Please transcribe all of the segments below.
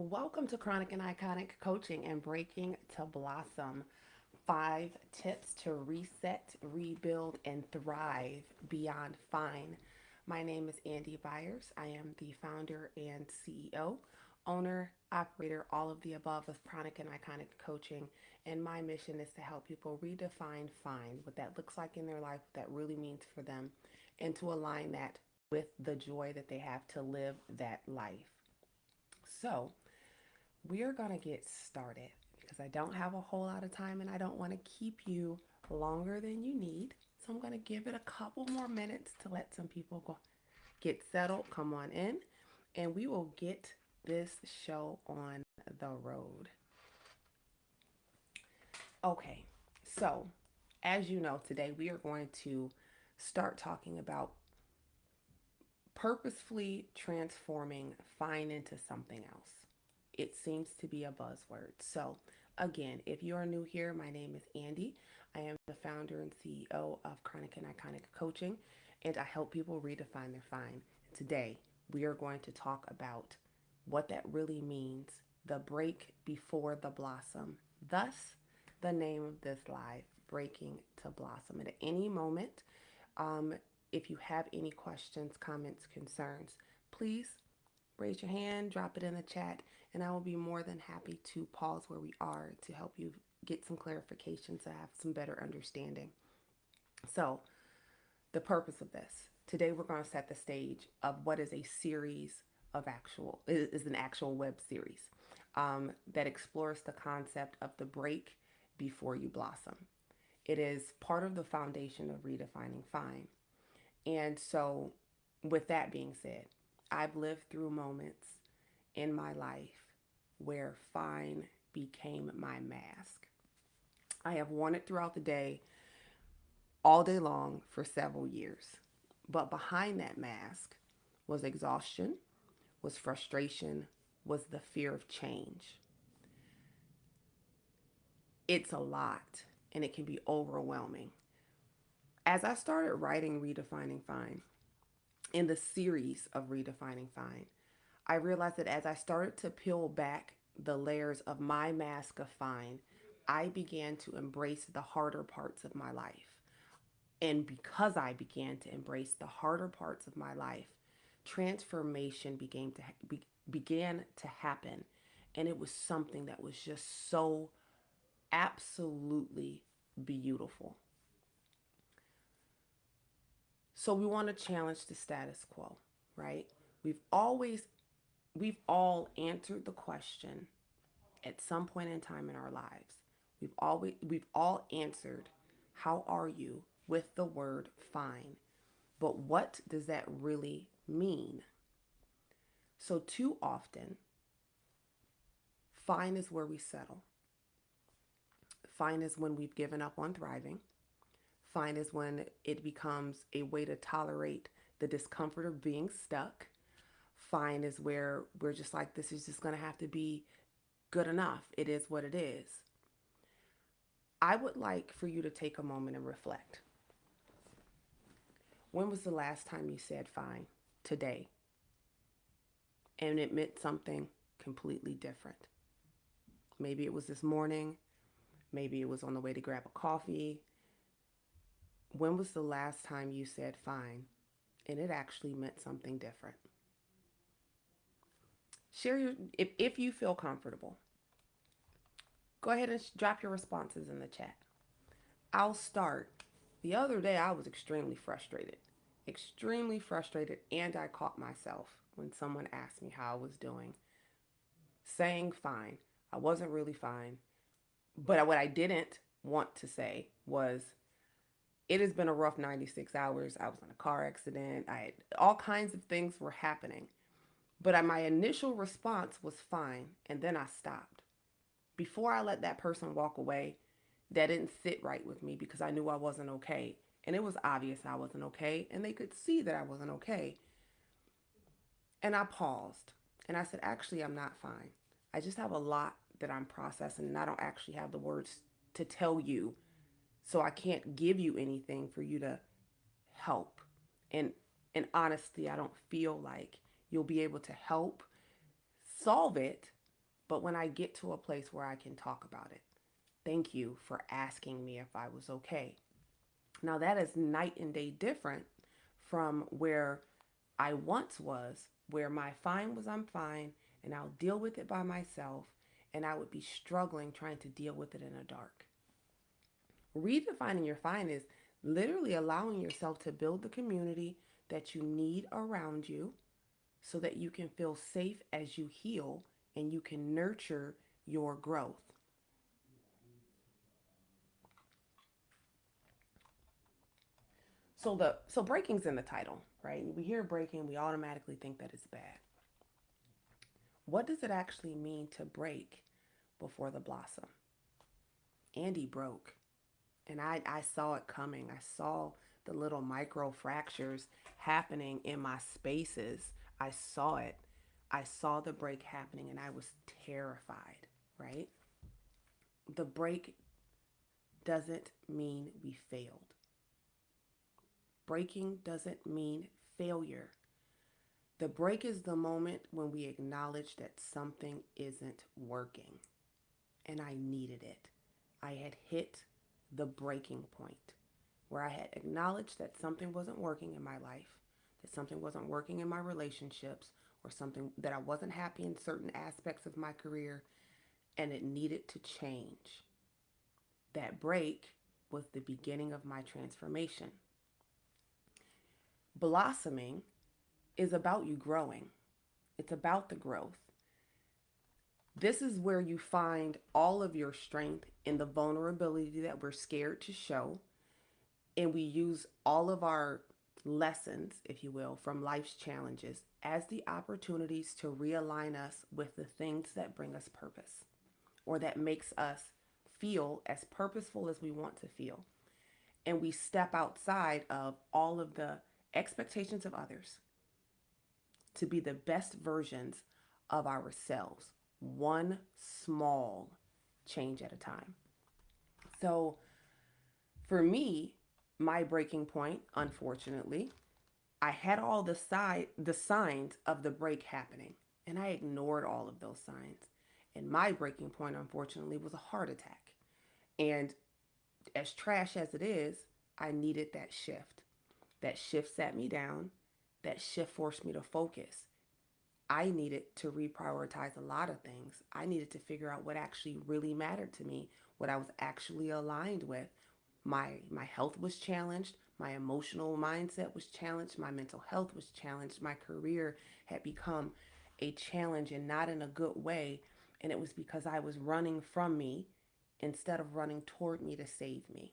Welcome to Chronic and Iconic Coaching and Breaking to Blossom. 5 tips to reset, rebuild, and thrive beyond fine. My name is Andy Byers. I am the founder and CEO, owner, operator, all of the above of Chronic and Iconic Coaching. And my mission is to help people redefine fine, what that looks like in their life, what that really means for them, and to align that with the joy that they have to live that life. So, we are going to get started because I don't have a whole lot of time and I don't want to keep you longer than you need. So I'm going to give it a couple more minutes to let some people go get settled, come on in, and we will get this show on the road. Okay, so as you know, today we are going to start talking about purposefully transforming fine into something else. It seems to be a buzzword. So, again, if you are new here, my name is Andy. I am the founder and CEO of Chronic and Iconic Coaching, and I help people redefine their fine. Today, we are going to talk about what that really means, the break before the blossom. Thus, the name of this live, Breaking to Blossom. And at any moment, um, if you have any questions, comments, concerns, please raise your hand, drop it in the chat, and I will be more than happy to pause where we are to help you get some clarification to have some better understanding. So, the purpose of this today, we're going to set the stage of what is a series of actual is an actual web series that explores the concept of the break before you blossom. It is part of the foundation of redefining fine. And so, with that being said, I've lived through moments in my life where fine became my mask. I have worn it throughout the day, all day long for several years. But behind that mask was exhaustion, was frustration, was the fear of change. It's a lot and it can be overwhelming. As I started writing Redefining Fine, in the series of Redefining Fine, I realized that as I started to peel back the layers of my mask of fine, I began to embrace the harder parts of my life. And because I began to embrace the harder parts of my life, transformation began to happen. And it was something that was just so absolutely beautiful. So we want to challenge the status quo, right? We've always we've all answered the question at some point in time in our lives. We've all answered how are you with the word fine. But what does that really mean? So too often, fine is where we settle. Fine is when we've given up on thriving. Fine is when it becomes a way to tolerate the discomfort of being stuck. Fine is where we're just like, this is just going to have to be good enough. It is what it is. I would like for you to take a moment and reflect. When was the last time you said fine? Today. And it meant something completely different. Maybe it was this morning. Maybe it was on the way to grab a coffee. When was the last time you said fine and it actually meant something different? Share your, if you feel comfortable, go ahead and drop your responses in the chat. I'll start. The other day I was extremely frustrated, and I caught myself when someone asked me how I was doing, saying fine. I wasn't really fine, but what I didn't want to say was, it has been a rough 96 hours. I was in a car accident. I had all kinds of things were happening. But my initial response was fine, and then I stopped. Before I let that person walk away, that didn't sit right with me because I knew I wasn't okay. And it was obvious I wasn't okay, and they could see that I wasn't okay. And I paused, and I said, actually, I'm not fine. I just have a lot that I'm processing, and I don't actually have the words to tell you. So I can't give you anything for you to help. And honestly, I don't feel like you'll be able to help solve it But when I get to a place where I can talk about it, thank you for asking me if I was okay. Now, that is night and day different from where I once was, where my fine was I'm fine and I'll deal with it by myself, and I would be struggling trying to deal with it in the dark. Redefining your fine is literally allowing yourself to build the community that you need around you so that you can feel safe as you heal and you can nurture your growth. So breaking's in the title, right? We hear breaking, we automatically think that it's bad. What does it actually mean to break before the blossom? Andy broke, and I saw it coming. I saw the little micro fractures happening in my spaces. I saw it. I saw the break happening, and I was terrified, right? The break doesn't mean we failed. Breaking doesn't mean failure. The break is the moment when we acknowledge that something isn't working, and I needed it. I had hit the breaking point where I had acknowledged that something wasn't working in my life, that something wasn't working in my relationships, or something that I wasn't happy in certain aspects of my career, and it needed to change. That break was the beginning of my transformation. Blossoming is about you growing, it's about the growth. This is where you find all of your strength in the vulnerability that we're scared to show. And we use all of our lessons, if you will, from life's challenges as the opportunities to realign us with the things that bring us purpose or that makes us feel as purposeful as we want to feel. And we step outside of all of the expectations of others to be the best versions of ourselves, one small change at a time. So for me, my breaking point, unfortunately, I had all the signs of the break happening, and I ignored all of those signs. And my breaking point, unfortunately, was a heart attack. And as trash as it is, I needed that shift. That shift sat me down. That shift forced me to focus. I needed to reprioritize a lot of things. I needed to figure out what actually really mattered to me, what I was actually aligned with. My health was challenged, my emotional mindset was challenged, my mental health was challenged, my career had become a challenge and not in a good way, and it was because I was running from me instead of running toward me to save me.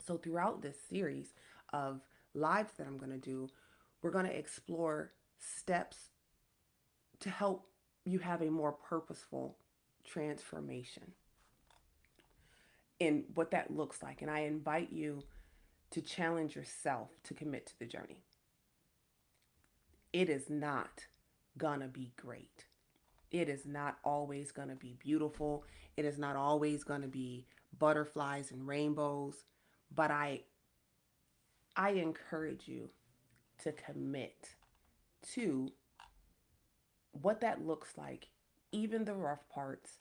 So throughout this series of lives that I'm going to do, we're going to explore steps to help you have a more purposeful transformation and what that looks like. And I invite you to challenge yourself to commit to the journey. It is not gonna be great. It is not always gonna be beautiful. It is not always gonna be butterflies and rainbows. But I encourage you to commit to what that looks like, even the rough parts,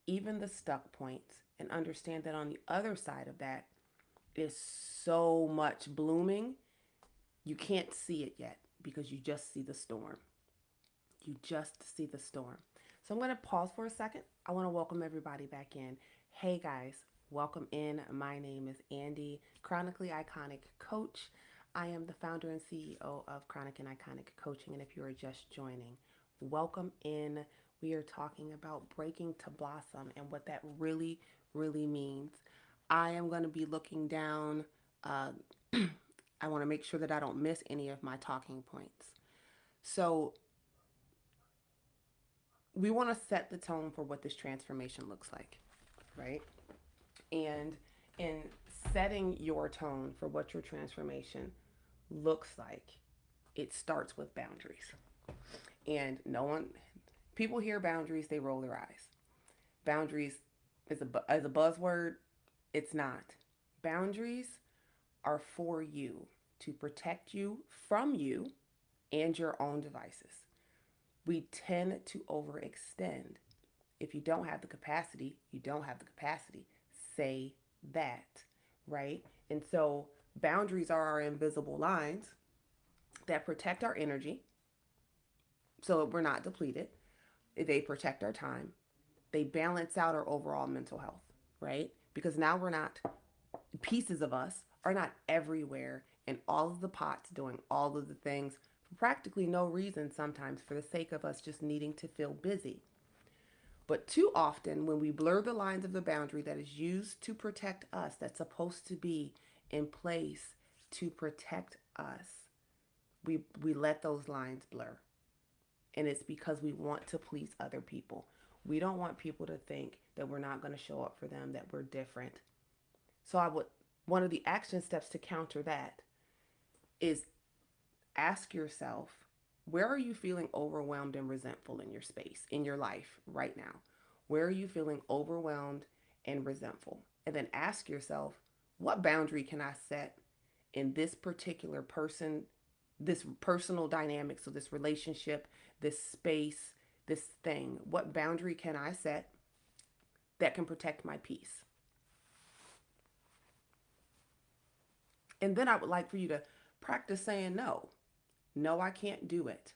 even the stuck points, and understand that on the other side of that is so much blooming. You can't see it yet because you just see the storm. You just see the storm. So I'm going to pause for a second. I want to welcome everybody back in. Hey guys, welcome in. My name is Andy, Chronically Iconic Coach. I am the founder and CEO of Chronic and Iconic Coaching. And if you are just joining, welcome in. We are talking about breaking to blossom and what that really, really means. I am going to be looking down. Uh, I want to make sure that I don't miss any of my talking points. So, we want to set the tone for what this transformation looks like, right? And in setting your tone for what your transformation looks like, it starts with boundaries. And no one, people hear boundaries, they roll their eyes. Boundaries as a buzzword, it's not. Boundaries are for you to protect you from you and your own devices. We tend to overextend. If you don't have the capacity, you don't have the capacity. Say that, right? And so boundaries are our invisible lines that protect our energy so we're not depleted. They protect our time. They balance out our overall mental health, right? Because now we're not, pieces of us are not everywhere in all of the pots doing all of the things for practically no reason, sometimes for the sake of us just needing to feel busy. But too often, when we blur the lines of the boundary that is used to protect us, that's supposed to be in place to protect us, we let those lines blur. And it's because we want to please other people. We don't want people to think that we're not going to show up for them, that we're different. So one of the action steps to counter that is ask yourself, where are you feeling overwhelmed and resentful in your space, in your life right now? Where are you feeling overwhelmed and resentful? And then ask yourself, what boundary can I set in this particular person, this personal dynamic, so this relationship, this space, this thing? What boundary can I set that can protect my peace? And then I would like for you to practice saying no. No, I can't do it.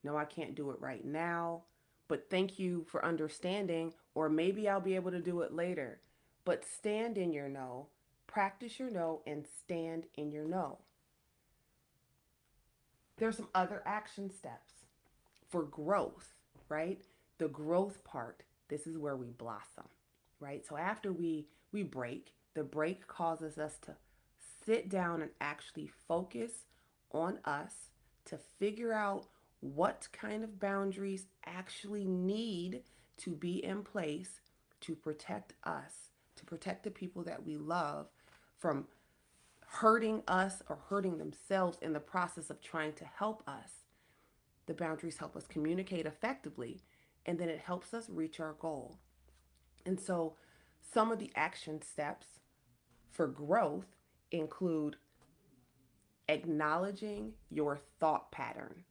No, I can't do it right now, but thank you for understanding, or maybe I'll be able to do it later. But stand in your no, practice your no, and stand in your no. There's some other action steps for growth, right? The growth part, this is where we blossom, right? So after we break, the break causes us to sit down and actually focus on us to figure out what kind of boundaries actually need to be in place to protect us, to protect the people that we love from hurting us or hurting themselves in the process of trying to help us. The boundaries help us communicate effectively, and then it helps us reach our goal. And so, some of the action steps for growth include acknowledging your thought pattern.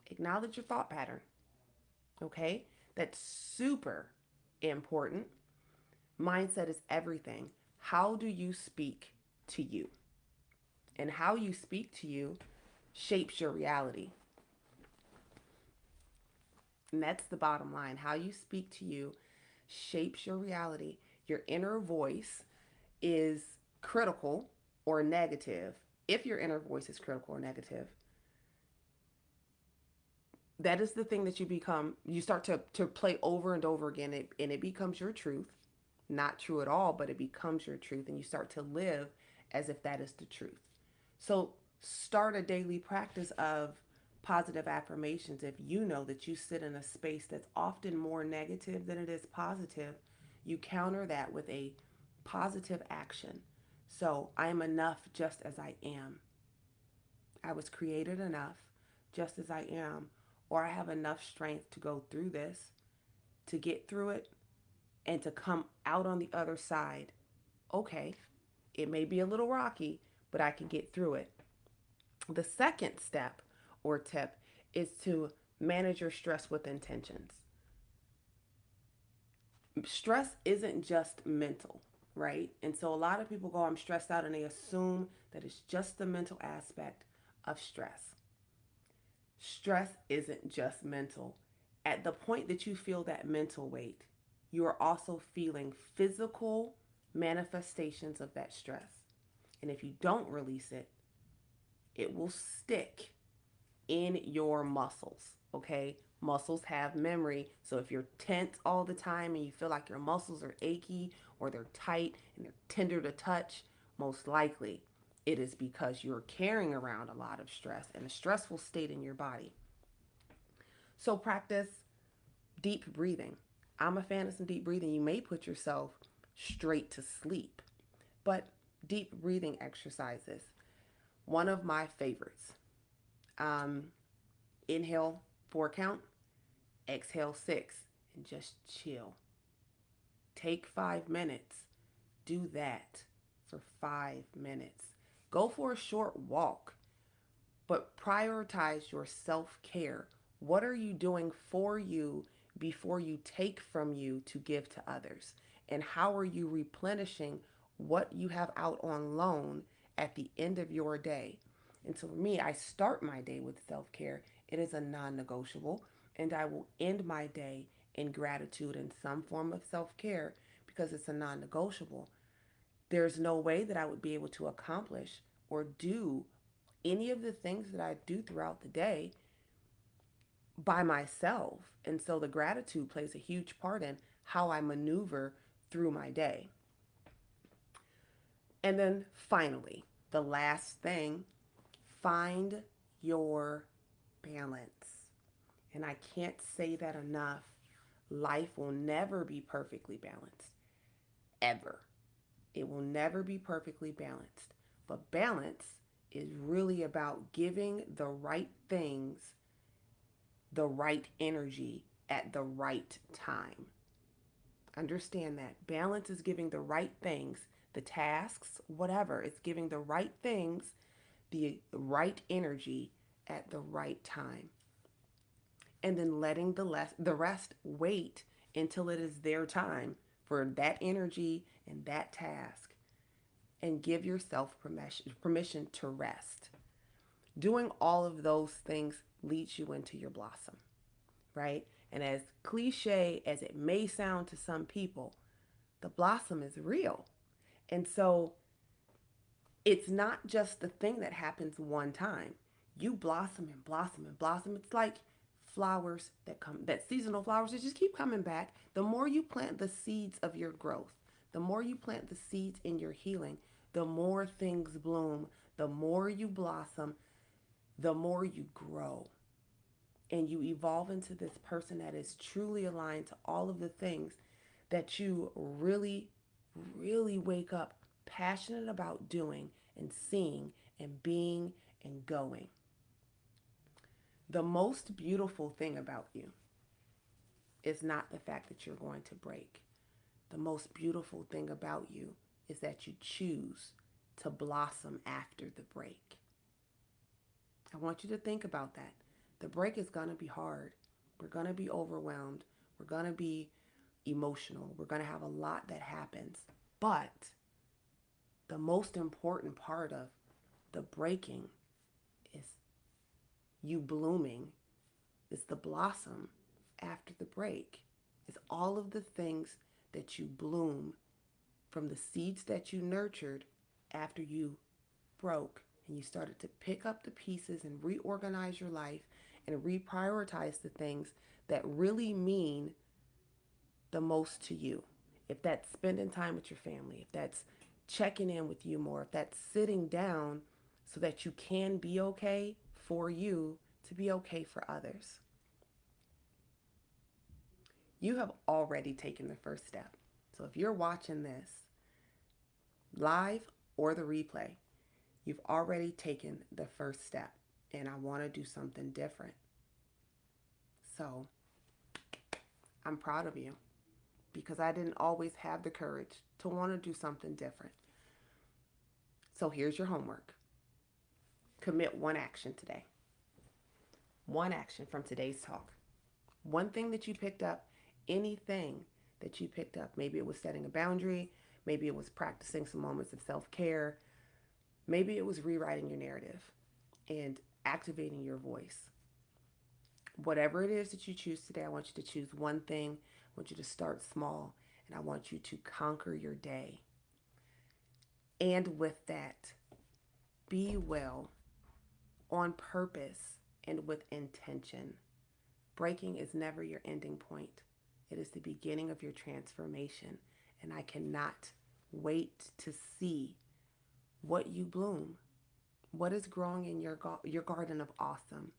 Acknowledge your thought pattern, okay? That's super important. Mindset is everything. How do you speak to you? And how you speak to you shapes your reality. And that's the bottom line. How you speak to you shapes your reality. Your inner voice is critical or negative. If your inner voice is critical or negative, that is the thing that you start to play over and over again, and it becomes your truth. Not true at all, but it becomes your truth, and you start to live as if that is the truth. So start a daily practice of positive affirmations. If you know that you sit in a space that's often more negative than it is positive, you counter that with a positive action. So I am enough just as I am. I was created enough just as I am, or I have enough strength to go through this, to get through it, and to come out on the other side. Okay, it may be a little rocky, but I can get through it. The second step or tip is to manage your stress with intentions. Stress isn't just mental, right? And so a lot of people go, I'm stressed out, and they assume that it's just the mental aspect of stress. Stress isn't just mental. At the point that you feel that mental weight, you are also feeling physical manifestations of that stress. And if you don't release it, it will stick in your muscles, okay? Muscles have memory. So if you're tense all the time and you feel like your muscles are achy or they're tight and they're tender to touch, most likely it is because you're carrying around a lot of stress and a stressful state in your body. So practice deep breathing. I'm a fan of some deep breathing. You may put yourself straight to sleep, but deep breathing exercises, one of my favorites. Um, Inhale 4 count, exhale 6, and just chill. Take 5 minutes. Do that for 5 minutes. Go for a short walk, but prioritize your self care. What are you doing for you before you take from you to give to others? And how are you replenishing what you have out on loan at the end of your day? And so for me, I start my day with self care. It is a non negotiable. And I will end my day in gratitude and some form of self care because it's a non negotiable. There's no way that I would be able to accomplish or do any of the things that I do throughout the day by myself. And so the gratitude plays a huge part in how I maneuver through my day. And then finally, the last thing, find your balance. And I can't say that enough. Life will never be perfectly balanced, ever. It will never be perfectly balanced. But balance is really about giving the right things the right energy at the right time. Understand that. Balance is giving the right things, the tasks, whatever. It's giving the right things the right energy at the right time. And then letting the rest wait until it is their time for that energy and that task. And give yourself permission to rest. Doing all of those things leads you into your blossom, right? And as cliche as it may sound to some people, the blossom is real. And so it's not just the thing that happens one time. You blossom and blossom and blossom. It's like flowers that seasonal flowers that just keep coming back. The more you plant the seeds of your growth, the more you plant the seeds in your healing, the more things bloom, the more you blossom, the more you grow. And you evolve into this person that is truly aligned to all of the things that you really, really wake up passionate about doing and seeing and being and going. The most beautiful thing about you is not the fact that you're going to break. The most beautiful thing about you is that you choose to blossom after the break. I want you to think about that. The break is going to be hard. We're going to be overwhelmed. We're going to be emotional. We're going to have a lot that happens. But the most important part of the breaking is you blooming. It's the blossom after the break. It's all of the things that you bloom from the seeds that you nurtured after you broke and you started to pick up the pieces and reorganize your life and reprioritize the things that really mean the most to you. If that's spending time with your family, if that's checking in with you more, if that's sitting down so that you can be okay for you to be okay for others. You have already taken the first step. So if you're watching this live or the replay, you've already taken the first step. And I want to do something different. So I'm proud of you because I didn't always have the courage to want to do something different. So here's your homework. Commit one action today. One action from today's talk. One thing that you picked up, anything that you picked up. Maybe it was setting a boundary. Maybe it was practicing some moments of self-care. Maybe it was rewriting your narrative and activating your voice. Whatever it is that you choose today, I want you to choose one thing. I want you to start small, and I want you to conquer your day. And with that, be well on purpose and with intention. Breaking is never your ending point. It is the beginning of your transformation, and I cannot wait to see what you bloom, what is growing in your garden of awesome,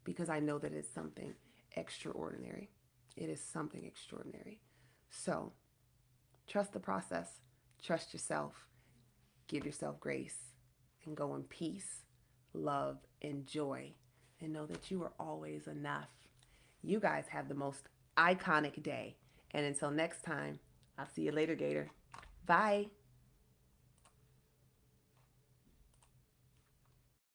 because I know that it's something extraordinary. It is something extraordinary. So trust the process, trust yourself, give yourself grace, and go in peace, love, and joy, and know that you are always enough. You guys have the most iconic day. And until next time, I'll see you later, Gator. Bye.